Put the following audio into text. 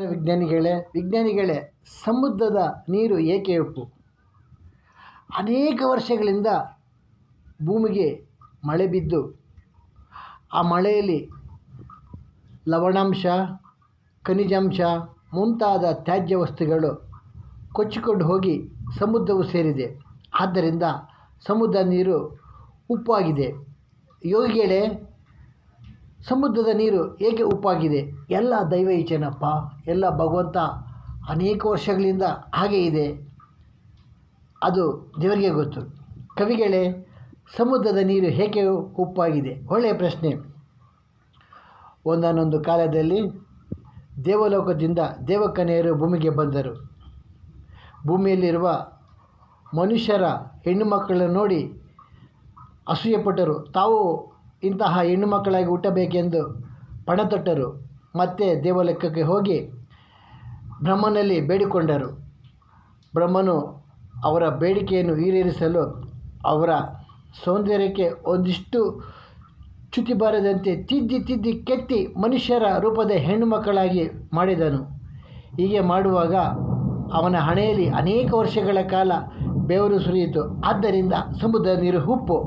ವಿಜ್ಞಾನಿಗಳೇ ಸಮುದ್ರದ ನೀರು ಏಕೆ ಉಪ್ಪು? ಅನೇಕ ವರ್ಷಗಳಿಂದ ಭೂಮಿಗೆ ಮಳೆ ಬಿದ್ದು ಆ ಮಳೆಯಲ್ಲಿ ಲವಣಾಂಶ, ಖನಿಜಾಂಶ ಮುಂತಾದ ತ್ಯಾಜ್ಯ ವಸ್ತುಗಳು ಕೊಚ್ಚಿಕೊಂಡು ಹೋಗಿ ಸಮುದ್ರವು ಸೇರಿದೆ. ಆದ್ದರಿಂದ ಸಮುದ್ರ ನೀರು ಉಪ್ಪಾಗಿದೆ. ಯೋಗಿಗಳೇ, ಸಮುದ್ರದ ನೀರು ಏಕೆ ಉಪ್ಪಾಗಿದೆ? ಎಲ್ಲ ದೈವ ಇಚ್ಛೆನಪ್ಪ, ಎಲ್ಲ ಭಗವಂತ ಅನೇಕ ವರ್ಷಗಳಿಂದ ಹಾಗೇ ಇದೆ, ಅದು ದೇವರಿಗೆ ಗೊತ್ತು. ಕವಿಗಳೇ, ಸಮುದ್ರದ ನೀರು ಏಕೆ ಉಪ್ಪಾಗಿದೆ? ಒಳ್ಳೆಯ ಪ್ರಶ್ನೆ. ಒಂದಾನೊಂದು ಕಾಲದಲ್ಲಿ ದೇವಲೋಕದಿಂದ ದೇವಕನ್ಯೆಯರು ಭೂಮಿಗೆ ಬಂದರು. ಭೂಮಿಯಲ್ಲಿರುವ ಮನುಷ್ಯರ ಹೆಣ್ಣು ಮಕ್ಕಳನ್ನು ನೋಡಿ ಅಸೂಯೆಪಟ್ಟರು. ತಾವು ಇಂತಹ ಹೆಣ್ಣು ಮಕ್ಕಳಾಗಿ ಹುಟ್ಟಬೇಕೆಂದು ಪಣತೊಟ್ಟರು. ಮತ್ತೆ ದೇವಲೋಕಕ್ಕೆ ಹೋಗಿ ಬ್ರಹ್ಮನಲ್ಲಿ ಬೇಡಿಕೊಂಡರು. ಬ್ರಹ್ಮನು ಅವರ ಬೇಡಿಕೆಯನ್ನು ಈಡೇರಿಸಲು ಅವರ ಸೌಂದರ್ಯಕ್ಕೆ ಒಂದಿಷ್ಟು ಚ್ಯುತಿ ಬಾರದಂತೆ ತಿದ್ದಿ ಕೆತ್ತಿ ಮನುಷ್ಯರ ರೂಪದ ಹೆಣ್ಣು ಮಕ್ಕಳಾಗಿ ಮಾಡಿದನು. ಹೀಗೆ ಮಾಡುವಾಗ ಅವನ ಹಣೆಯಲ್ಲಿ ಅನೇಕ ವರ್ಷಗಳ ಕಾಲ ಬೆವರು ಸುರಿಯಿತು. ಆದ್ದರಿಂದ ಸಮುದ್ರದ ನೀರು ಉಪ್ಪು.